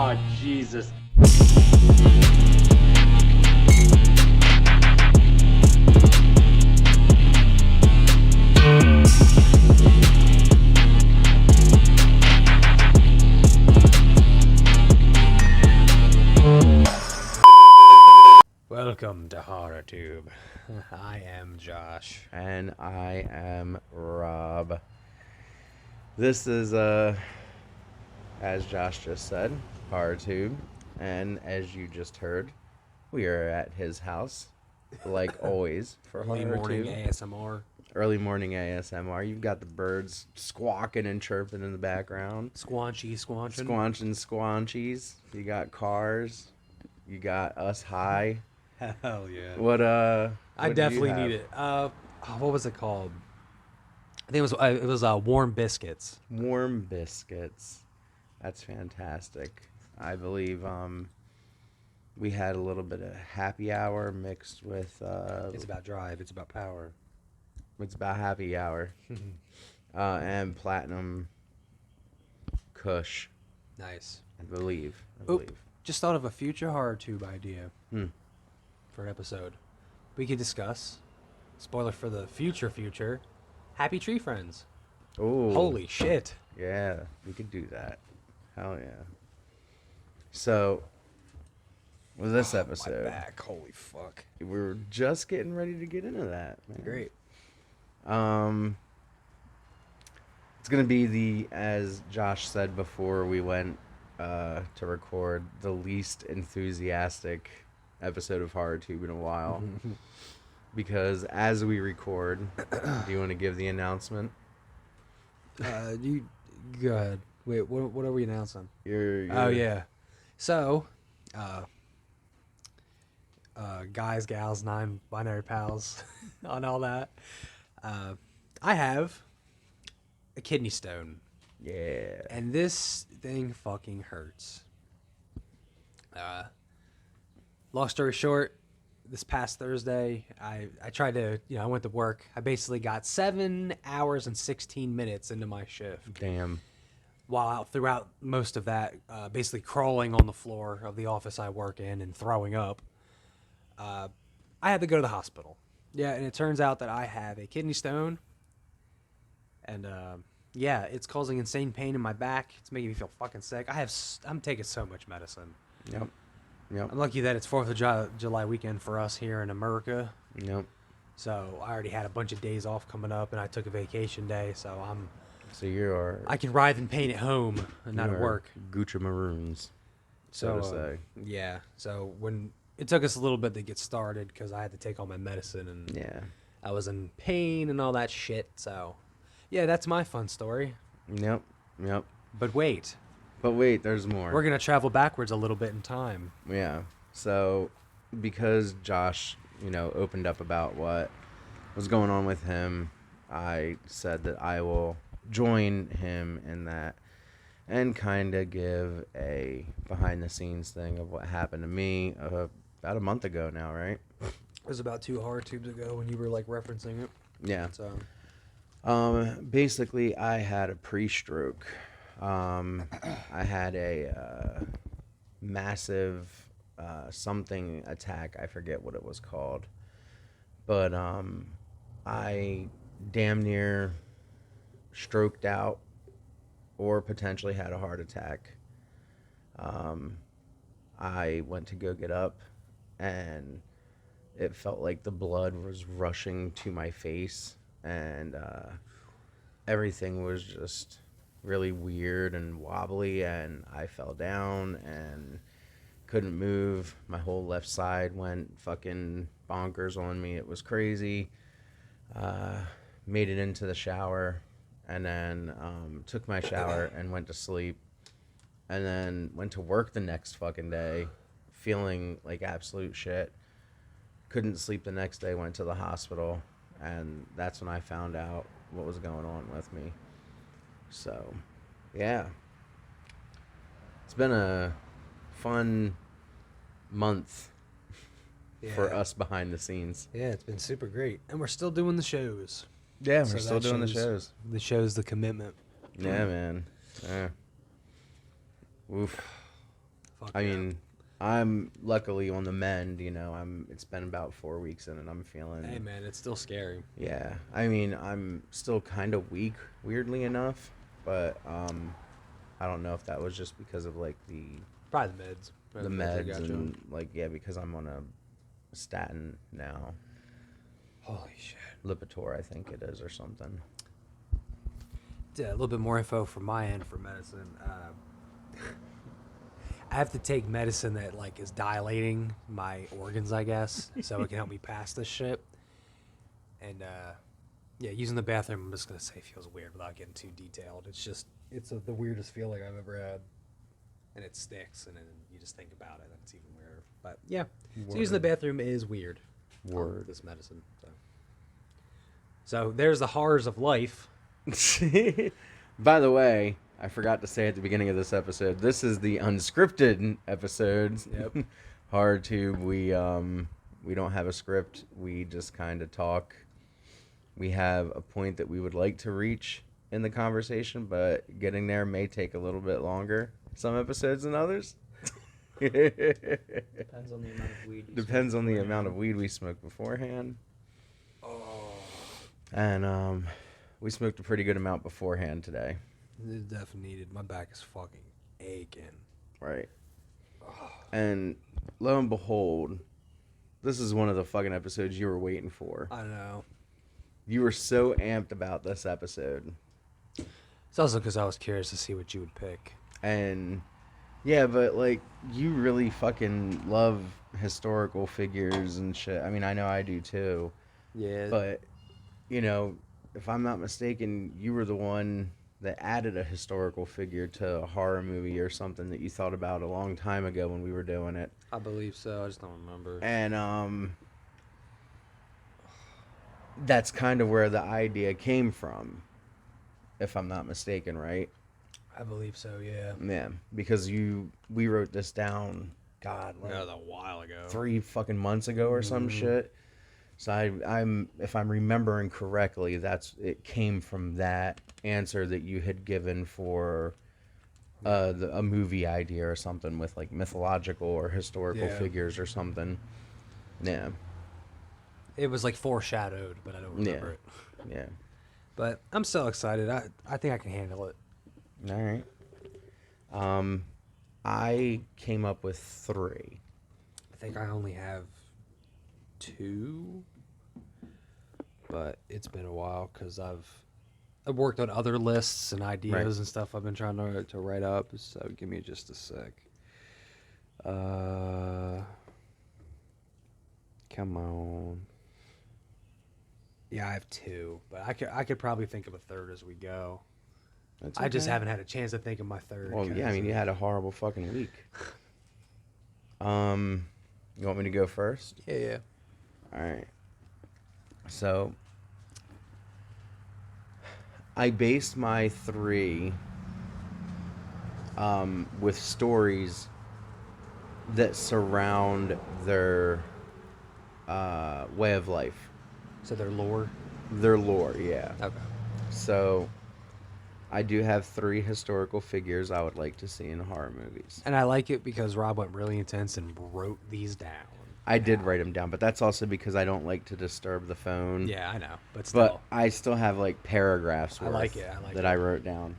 Oh, Jesus. Welcome to HorrorTube. I am Josh. And I am Rob. This is, as Josh just said, HorrorTube. And as you just heard, we are at his house, like always, for Early morning HorrorTube. ASMR. Early morning ASMR. You've got the birds squawking and chirping in the background. Squanchy, squanching. Squanching squanchies. You got cars. You got us high. Hell yeah. What I do you definitely have? need it. What was it called? I think it was warm biscuits. Warm biscuits. That's fantastic. I believe we had a little bit of happy hour mixed with It's about drive. It's about power. it's about happy hour and platinum kush, Nice. I believe. Just thought of a future HorrorTube idea Hmm. for an episode. We could discuss, spoiler for the future, Happy Tree Friends. Oh, Holy shit. yeah, we could do that. Hell yeah. So with this episode, My back. Holy fuck. we were just getting ready to get into that, man. Great. It's gonna be as Josh said before we went to record, the least enthusiastic episode of HorrorTube in a while. Because as we record, do you want to give the announcement? You go ahead. Wait, what are we announcing? You're Oh yeah. So, guys, gals, non-binary pals, on all that. I have a kidney stone, Yeah. and this thing fucking hurts. Long story short, this past Thursday, I tried to, I went to work. I basically got 7 hours and 16 minutes into my shift. Damn. While throughout most of that, basically crawling on the floor of the office I work in and throwing up, I had to go to the hospital. Yeah, and it turns out that I have a kidney stone, and yeah, it's causing insane pain in my back. It's making me feel fucking sick. I'm taking so much medicine. Yep. I'm lucky that it's 4th of July weekend for us here in America. Yep. So I already had a bunch of days off coming up, and I took a vacation day, so So you're I can writhe in pain at home and not at work. Gucci Maroons, so to say. Yeah. So when it took us a little bit to get started because I had to take all my medicine and Yeah. I was in pain and all that shit. So yeah, that's my fun story. Yep. But wait, There's more. we're gonna travel backwards a little bit in time. Yeah. So, because Josh, opened up about what was going on with him, I said that I will join him in that and kind of give a behind-the-scenes thing of what happened to me about a month ago now, right? It was about 2 HorrorTubes ago when you were like referencing it. Yeah. So Basically, I had a pre-stroke. I had a massive something attack. I forget what it was called. But I damn near stroked out or potentially had a heart attack. I went to go get up, and it felt like the blood was rushing to my face, and everything was just really weird and wobbly, and I fell down and couldn't move. My whole left side went fucking bonkers on me. It was crazy. Made it into the shower, and then took my shower and went to sleep, and then went to work the next fucking day feeling like absolute shit. Couldn't sleep the next day, went to the hospital, and that's when I found out what was going on with me. So, yeah. It's been a fun month for us behind the scenes. Yeah, it's been super great. And we're still doing the shows. Yeah, So we're still that doing the shows- shows. That shows the commitment. Yeah, man. Yeah. Oof. Fuck I yeah. mean, I'm luckily on the mend. It's been about 4 weeks in, and I'm feeling. Hey man, it's still scary. Yeah, I mean, I'm still kind of weak, weirdly enough, but I don't know if that was just because of like Probably the meds. the Probably the meds that meds got you. and like because I'm on a statin now, Holy shit. Lipitor, I think it is, or something. Yeah, a little bit more info from my end for medicine. I have to take medicine that like is dilating my organs, I guess, so it can help me pass this shit. And yeah, using the bathroom, I'm just gonna say feels weird without getting too detailed. It's the weirdest feeling I've ever had, and it sticks, and then you just think about it, and it's even weirder. But yeah, so using the bathroom is weird. Word. This medicine. So there's the horrors of life. By the way, I forgot to say at the beginning of this episode, this is the unscripted episodes. Yep. Horror Tube, we don't have a script. We just kind of talk. We have a point that we would like to reach in the conversation, but getting there may take a little bit longer some episodes than others. Depends on the amount of weed. Depends on the amount of weed we smoke beforehand. Oh, And we smoked a pretty good amount beforehand today. this definitely needed. My back is fucking aching. Right. And lo and behold, this is one of the fucking episodes you were waiting for. I know. You were so amped about this episode. It's also because I was curious to see what you would pick. And yeah, but like, you really fucking love historical figures and shit. I mean, I know I do too. Yeah. But, if I'm not mistaken, you were the one that added a historical figure to a horror movie or something that you thought about a long time ago when we were doing it. I believe so. I just don't remember. And that's kind of where the idea came from, if I'm not mistaken, right? I believe so. Yeah. Yeah, because we wrote this down, God, like That was a while ago. 3 fucking months ago or some shit. So I'm if I'm remembering correctly, it came from that answer that you had given for a movie idea or something with like mythological or historical figures or something. Yeah. It was like foreshadowed, but I don't remember it. Yeah. But I'm so excited. I think I can handle it. All right. I came up with 3. I think I only have 2, but it's been a while because I've worked on other lists and ideas and stuff I've been trying to write up. So give me just a sec. Come on. Yeah, I have 2, but I could probably think of a third as we go. That's I just okay. haven't had a chance to think of my third. Well, yeah, I mean, you had a horrible fucking week. You want me to go first? Yeah. All right. So, I based my 3 with stories that surround their way of life. So their lore. Their lore, yeah. Okay. So, I do have 3 historical figures I would like to see in horror movies. And I like it because Rob went really intense and wrote these down. I did write them down, but that's also because I don't like to disturb the phone. Yeah, I know, but still. But I still have like paragraphs I worth like it. that I wrote down.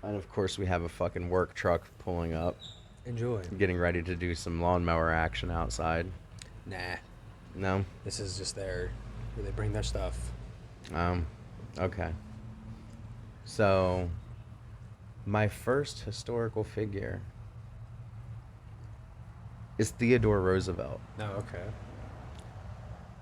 And of course, we have a fucking work truck pulling up, Enjoy. getting ready to do some lawnmower action outside. Nah, No? this is just where they bring their stuff. Okay. So, my first historical figure is Theodore Roosevelt. No, okay.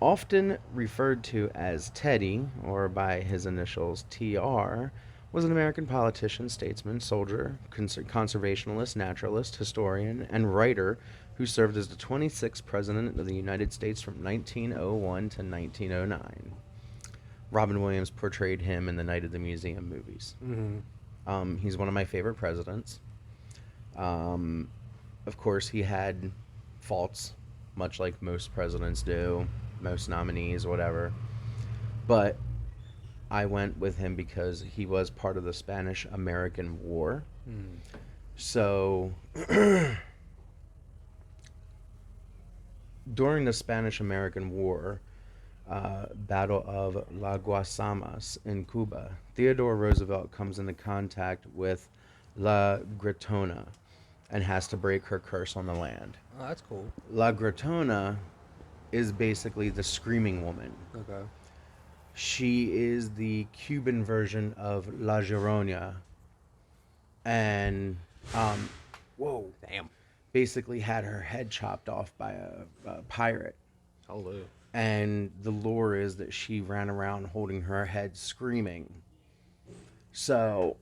Often referred to as Teddy, or by his initials TR, was an American politician, statesman, soldier, conservationalist, naturalist, historian, and writer who served as the 26th President of the United States from 1901 to 1909. Robin Williams portrayed him in the Night of the Museum movies. Mm-hmm. He's one of my favorite presidents. Of course, he had faults, much like most presidents do, most nominees, whatever. But I went with him because he was part of the Spanish-American War. So during the Spanish-American War, Battle of La Guasimas in Cuba, Theodore Roosevelt comes into contact with La Gritona and has to break her curse on the land. Oh, that's cool. La Gritona is basically the screaming woman. Okay. She is the Cuban version of La Llorona, and Whoa. Damn. basically had her head chopped off by a pirate. Hello. And the lore is that she ran around holding her head screaming. So,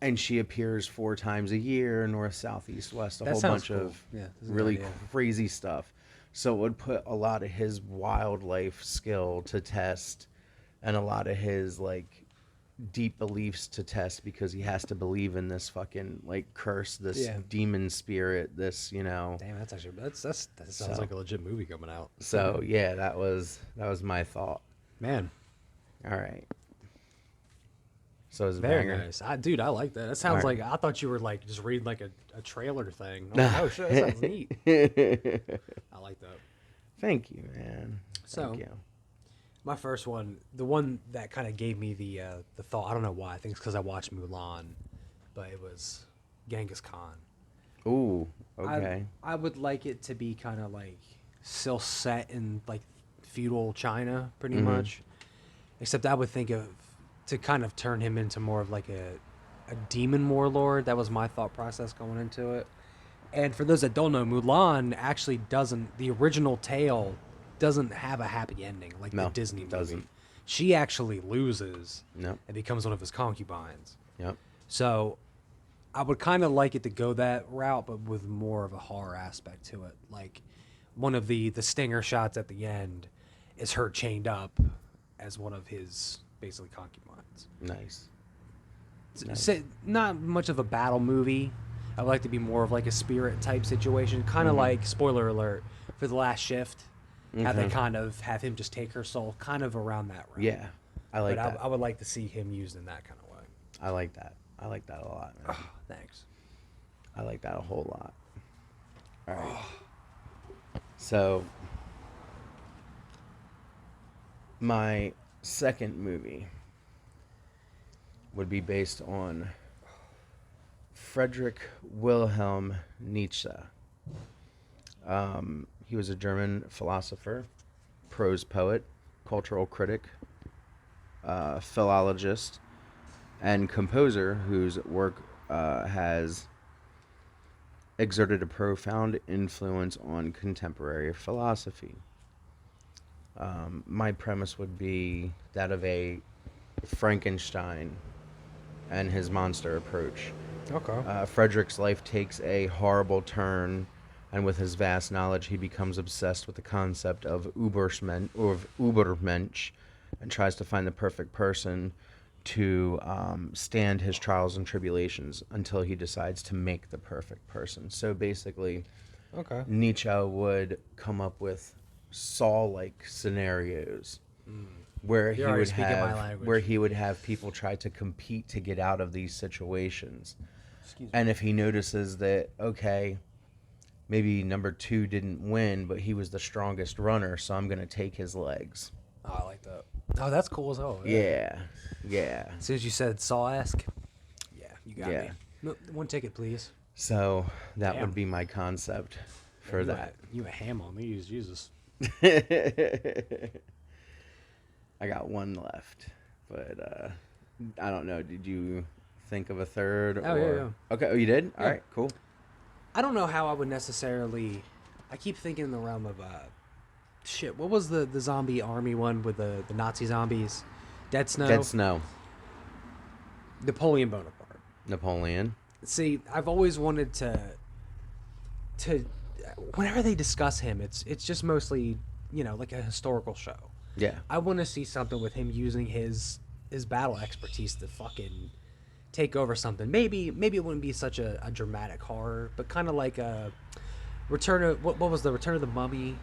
and she appears 4 times a year, north, south, east, west, a That whole sounds bunch cool. of Yeah, this is a good really idea. crazy stuff. So it would put a lot of his wildlife skill to test and a lot of his like deep beliefs to test, because he has to believe in this fucking like curse, this Yeah. demon spirit, this, you know. Damn, that's actually that sounds So- like a legit movie coming out. So yeah, that was my thought. Man, All right. So it's a very banger. nice. Dude, I like that. That sounds Alright. like I thought you were like just reading like a trailer thing. I'm like, oh shit, that sounds neat. I like that. Thank you, man. So- Thank you. My first one, the one that kind of gave me the thought. I don't know why. I think it's because I watched Mulan, but it was Genghis Khan. Ooh, okay. I would like it to be kind of like still set in like feudal China, pretty much. Except I would think of to kind of turn him into more of like a demon warlord. That was my thought process going into it. And for those that don't know, Mulan actually doesn't. The original tale doesn't have a happy ending like No, the Disney it movie. doesn't. She actually loses Yep. and becomes one of his concubines. Yep. So I would kind of like it to go that route, but with more of a horror aspect to it. Like one of the stinger shots at the end is her chained up as one of his basically concubines. Nice. Not much of a battle movie. I would like to be more of like a spirit type situation, kind of like, spoiler alert, for The Last Shift. How they kind of have him just take her soul, kind of around that route. Yeah. I like But that. I would like to see him used in that kind of way. I like that. I like that a lot, man. Thanks. I like that a whole lot. All right. So, my second movie would be based on Friedrich Wilhelm Nietzsche. He was a German philosopher, prose poet, cultural critic, philologist, and composer whose work has exerted a profound influence on contemporary philosophy. My premise would be that of a Frankenstein and his monster approach. Okay. Frederick's life takes a horrible turn, and with his vast knowledge, he becomes obsessed with the concept of Übermensch, and tries to find the perfect person to stand his trials and tribulations until he decides to make the perfect person. So basically, Okay. Nietzsche would come up with Saul-like scenarios where he You're already would speaking my have language. people try to compete to get out of these situations. Excuse me. And if he notices that, okay, maybe number 2 didn't win, but he was the strongest runner, so I'm going to take his legs. Oh, I like that. Oh, that's cool as hell. Yeah. Yeah. As soon as you said Saw-esque, yeah, you got Yeah. me. No, one ticket, please. So that Damn. would be my concept for you that. You a ham on these, Jesus. I got one left, but I don't know. Did you think of a third? Oh, yeah. Okay. Oh, you did? All Yeah. right. Cool. I don't know how I would necessarily. I keep thinking in the realm of shit. What was the zombie army one with the Nazi zombies? Dead Snow. Dead Snow. Napoleon Bonaparte. Napoleon. See, I've always wanted to. Whenever they discuss him, it's just mostly like a historical show. Yeah. I want to see something with him using his battle expertise to fucking take over something. Maybe it wouldn't be such a dramatic horror, but kind of like a Return of what was the Return of the Mummy,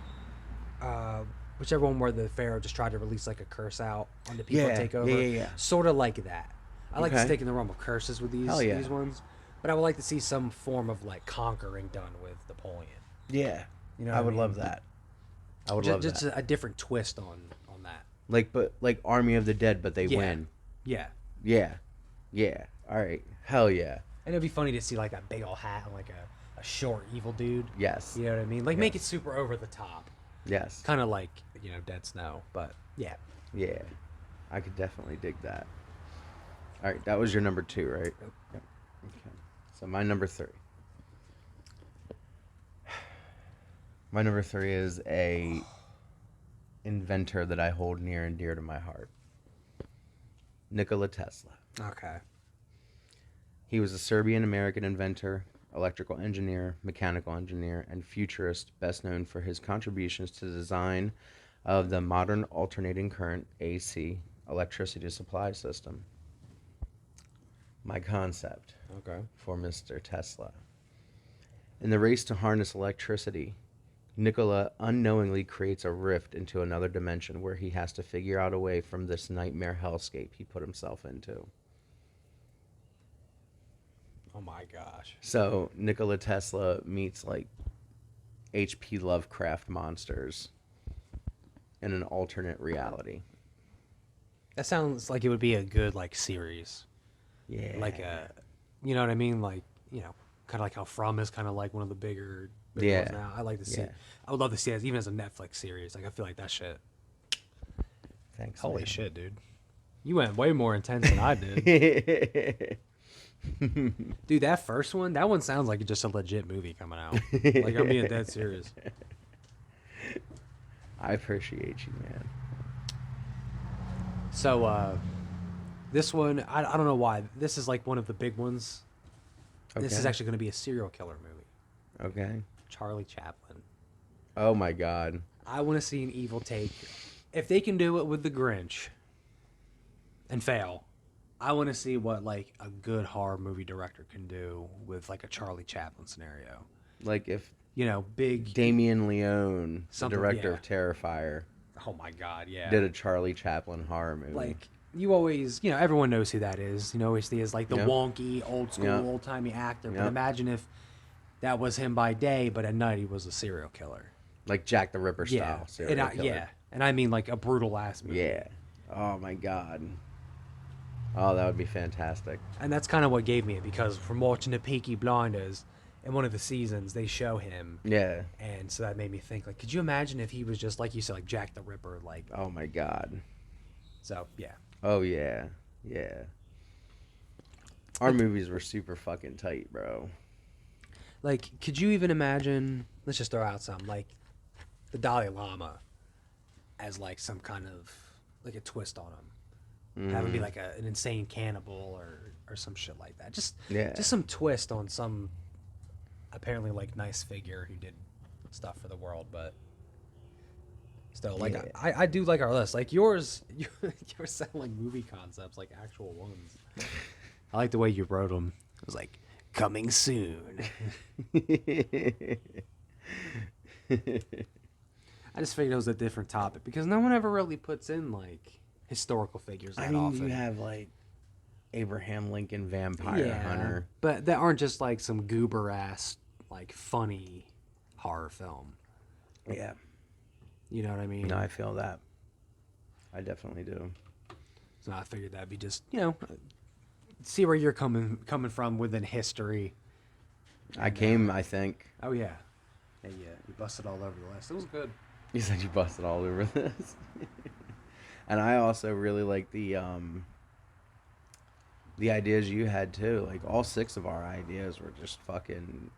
whichever one where the Pharaoh just tried to release like a curse out on the people Yeah, and take over. yeah. Sort of like that. I like to Okay. stick in the realm of curses with Hell yeah. these ones. But I would like to see some form of like conquering done with Napoleon. Yeah. You know I what would I love mean? that. I would Just, love just that. a different twist on that. Like Army of the Dead, but they Yeah, win. yeah. Yeah. Yeah. All right. Hell yeah. And it'd be funny to see like that big old hat and like a short evil dude. Yes. You know what I mean? Like make it Yes. super over the top, Yes. kind of like Dead Snow. But yeah, Yeah. I could definitely dig that. All right. That was your number 2, right? Yep. Yep. Okay. So my number 3. My number 3 is a inventor that I hold near and dear to my heart. Nikola Tesla. okay. He was a Serbian-American inventor, electrical engineer, mechanical engineer, and futurist, best known for his contributions to the design of the modern alternating current AC electricity supply system. My concept Okay. for Mr. Tesla. In the race to harness electricity, Nikola unknowingly creates a rift into another dimension where he has to figure out a way from this nightmare hellscape he put himself into. Oh my gosh. So Nikola Tesla meets like H.P. Lovecraft monsters in an alternate reality. That sounds like it would be a good like series. Yeah. Like you know what I mean? Like kind of like how From is kind of like one of the bigger Yeah. ones now. I like to see. Yeah. I would love to see it even as a Netflix series. Like I feel like that shit. Thanks. Holy man. shit, dude! You went way more intense than I did. Dude, that first one, that one sounds like just a legit movie coming out. Like I'm being dead serious. I appreciate you, man. So this one, I don't know why. This is like one of the big ones. This is Okay. actually going to be a serial killer movie. Okay. Charlie Chaplin. Oh my God. I want to see an evil take. If they can do it with The Grinch and fail, I want to see what like a good horror movie director can do with like a Charlie Chaplin scenario. Like if Big. Damien Leone, the Something, director yeah. of Terrifier, Oh my God, yeah. did a Charlie Chaplin horror movie. Like you always, everyone knows who that is. Always see as like the Yep. wonky, old school, Yep. old timey actor. But Yep. imagine if that was him by day, but at night he was a serial killer. Like Jack the Ripper Yeah, style serial killer. yeah, and I mean like a brutal ass movie. Yeah. Oh my God. Oh, that would be fantastic. And that's kind of what gave me it because from watching the Peaky Blinders, in one of the seasons they show him, Yeah. and so that made me think like, could you imagine if he was just like you said, like Jack the Ripper, like Oh my God. so yeah. Oh yeah. Yeah. Our movies were super fucking tight, bro. Like, could you even imagine? Let's just throw out some like the Dalai Lama as like some kind of like a twist on him, have him be like an insane cannibal or some shit like that. Just some twist on some apparently like nice figure who did stuff for the world, but still like Yeah. I do like our list. Like yours sound like movie concepts, like actual ones. I like the way you wrote them. It was like coming soon. I just figured it was a different topic because no one ever really puts in like historical figures that I mean, often. you have like Abraham Lincoln Vampire Hunter. But that aren't just like some goober ass like funny horror film. Yeah. You know what I mean? No, I feel that. I definitely do. So I figured that'd be just see where you're coming from within history. I came, I think. Oh yeah, hey yeah, you busted all over the list. It was good. You said you busted all over this. And I also really like the ideas you had too. Like all 6 of our ideas were just fucking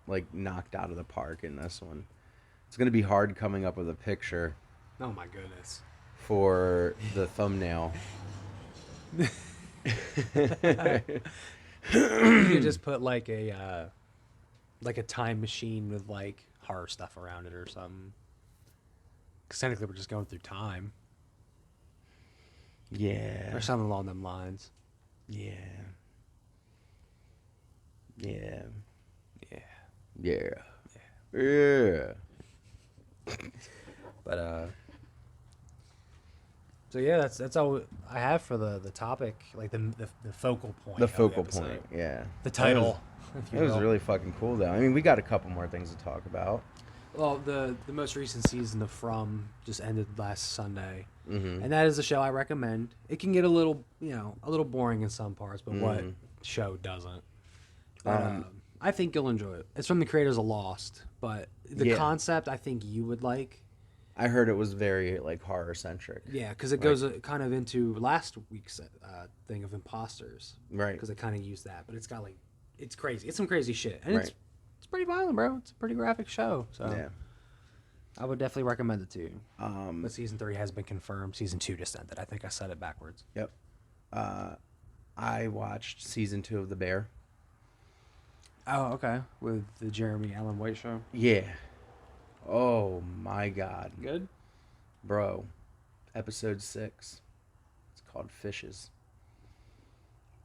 like knocked out of the park in this one. It's gonna be hard coming up with a picture Oh my goodness. for the thumbnail. You could just put like a time machine with like horror stuff around it or something. Because technically we're just going through time Yeah. or something along them lines. Yeah. Yeah. Yeah. Yeah. Yeah. But So yeah, that's all I have for the topic, like the focal point. The of focal episode. point, yeah. The title. If you It was will. really fucking cool, though. I mean, we got a couple more things to talk about. Well, the most recent season of From just ended last Sunday, Mm-hmm. and that is a show I recommend. It can get a little boring in some parts, but what show doesn't? But, I think you'll enjoy it. It's from the creators of Lost, but the concept I think you would like. I heard it was very like horror centric. Yeah, because it goes kind of into last week's thing of imposters, Right. Because they kind of use that, but it's got like it's crazy. It's some crazy shit, and Right. it's pretty violent, bro. It's a pretty graphic show, so Yeah. I would definitely recommend it to you. Um, But season 3 has been confirmed. Season 2 just ended. I think I said it backwards. Yep. I watched season 2 of The Bear. Oh, okay. With the Jeremy Allen White show. Yeah. Oh my God, Good. bro. Episode 6. It's called Fishes.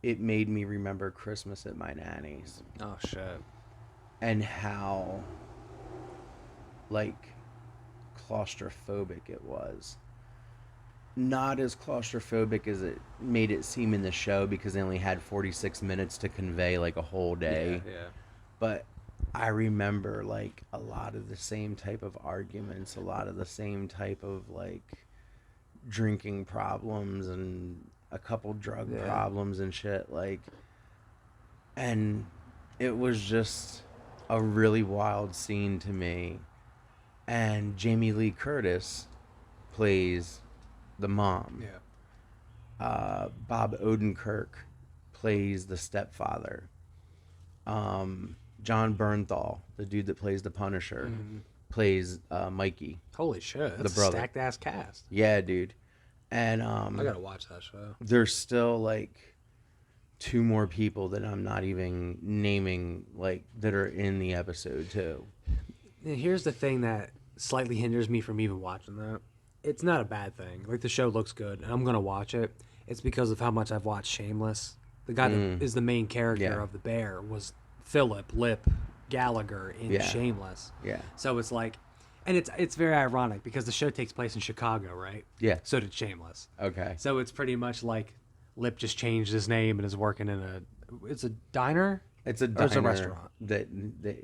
It made me remember Christmas at my nanny's Oh shit. and how like claustrophobic it was. Not as claustrophobic as it made it seem in the show because they only had 46 minutes to convey like a whole day. Yeah. But I remember like a lot of the same type of arguments, a lot of the same type of like drinking problems and a couple drug problems and shit, like, and it was just a really wild scene to me. And Jamie Lee Curtis plays the mom. Yeah. Bob Odenkirk plays the stepfather. John Bernthal, the dude that plays the Punisher, plays Mikey. Holy shit. That's The brother. a stacked ass cast. Yeah, dude. And I gotta watch that show. there's still like 2 more people that I'm not even naming, like, that are in the episode too. And here's the thing that slightly hinders me from even watching that. It's not a bad thing. Like, the show looks good, and I'm gonna watch it. It's because of how much I've watched Shameless. The guy that is the main character of the bear was Philip Lip Gallagher in Shameless. Yeah. So it's like, and it's very ironic because the show takes place in Chicago, right? Yeah. So did Shameless. Okay. So it's pretty much like Lip just changed his name and is working in it's a diner? It's a Or diner it's a restaurant. that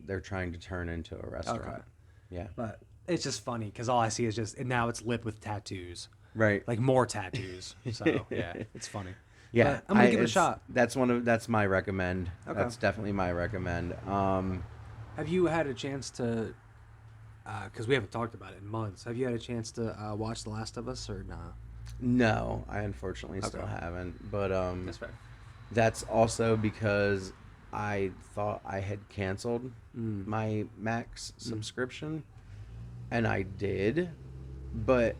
they're trying to turn into a restaurant. Okay. Yeah. But it's just funny because all I see is and now it's Lip with tattoos. Right. Like more tattoos. So yeah, it's funny. Yeah. But I'm gonna give it a shot. That's my recommend. Okay. That's definitely my recommend. Have you had a chance to? Because we haven't talked about it in months. Have you had a chance to watch The Last of Us or nah? No, I unfortunately still Okay. haven't. But That's fair. that's also because I thought I had canceled my Max subscription, and I did. But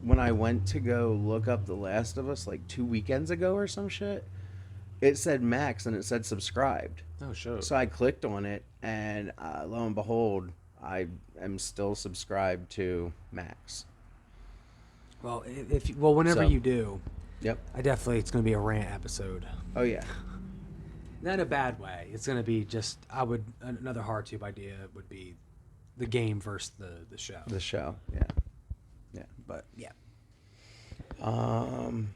when I went to go look up The Last of Us like 2 weekends ago or some shit, it said Max and it said subscribed. Oh, sure. So I clicked on it, and lo and behold, I am still subscribed to Max. Well, whenever So- you do, Yep. it's going to be a rant episode. Oh yeah. Not in a bad way. It's going to be just another hard tube idea would be the game versus the show. The show. Yeah. Yeah. But yeah, Um.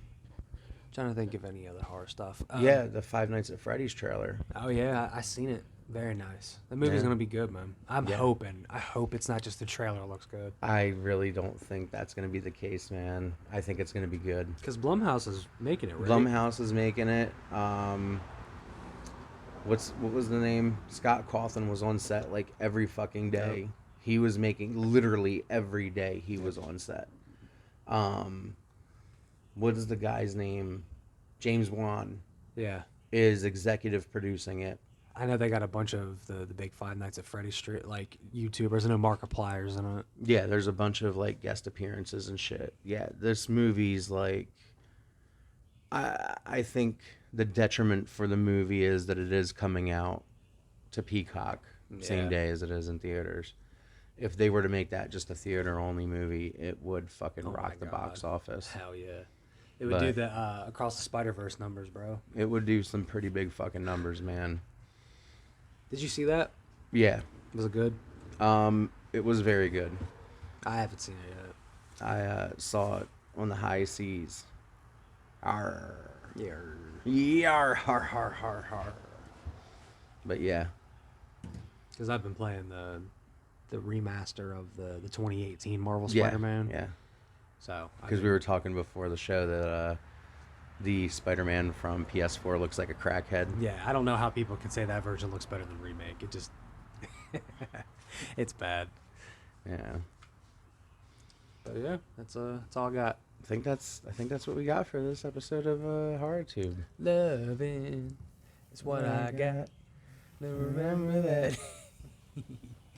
trying to think of any other horror stuff. Yeah, the Five Nights at Freddy's trailer. Oh yeah, I seen it. Very nice. The movie's Yeah. gonna be good, man. I'm Yeah. hoping. I hope it's not just the trailer looks good. I really don't think that's going to be the case, man. I think it's going to be good. Because Blumhouse is making it, right? Blumhouse is making it. What was the name? Scott Cawthon was on set like every fucking day. Yep. He was making literally every day he was on set. What is the guy's name? James Wan Yeah. is executive producing it. I know they got a bunch of the big Five Nights at Freddy street like YouTubers. I know Markiplier's in it. Yeah, there's a bunch of like guest appearances and shit. Yeah, this movie's like, I think the detriment for the movie is that it is coming out to Peacock same Yeah. day as it is in theaters. If they were to make that just a theater only movie, it would fucking Oh my rock the box God. office. Hell yeah. It would do the Across the Spider-Verse numbers, bro. It would do some pretty big fucking numbers, man. Did you see that? Yeah. Was it good? It was very good. I haven't seen it yet. I saw it on the high seas. Arr. Yeah. Yar, har, har, har, har. But yeah. Because I've been playing the remaster of the 2018 Marvel Yeah, Spider-Man. yeah. So Because we were talking before the show that the Spider-Man from PS4 looks like a crackhead. Yeah, I don't know how people can say that version looks better than remake. It just it's bad. Yeah. But yeah, that's all I got. I think that's what we got for this episode of Horror Tube. Loving is what I got. Remember that.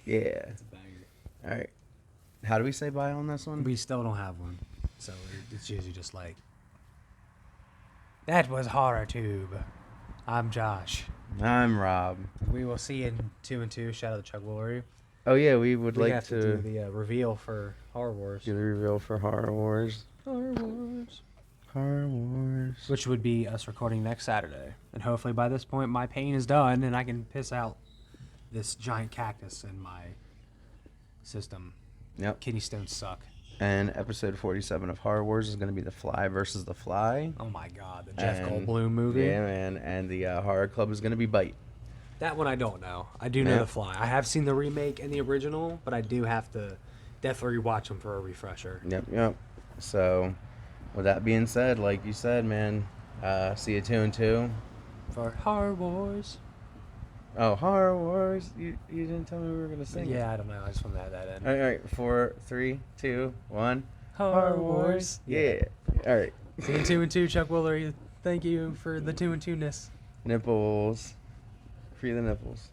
Yeah. It's a banger. All right. How do we say bye on this one? We still don't have one, so it's usually just like. That was Horror Tube. I'm Josh. I'm Rob. We will see you in 2 and 2. Shout out to Chuck Woolery. Oh yeah, we would like have to do the reveal for Horror Wars. do the reveal for Horror Wars. Horror Wars. Horror Wars. Which would be us recording next Saturday. And hopefully by this point my pain is done and I can piss out this giant cactus in my system. Yep. Kidney stones suck. And episode 47 of Horror Wars is going to be The Fly versus The Fly. Oh my god, the Jeff And- Goldblum movie. Yeah, man. And the Horror Club is going to be Bite. That one I don't know. I do know Yeah. The Fly. I have seen the remake and the original, but I do have to definitely rewatch them for a refresher. Yep. So, with that being said, like you said, man, see you 2 and 2. For Horror Wars. Oh, Horror Wars. You didn't tell me we were going to sing. Yeah, I don't know. I just want to add that in. All right. 4, 3, 2, 1. Horror Wars. Yeah. All right. See you in 2 and 2, Chuck Woolery. Thank you for the 2 and 2-ness. Nipples. Free the nipples.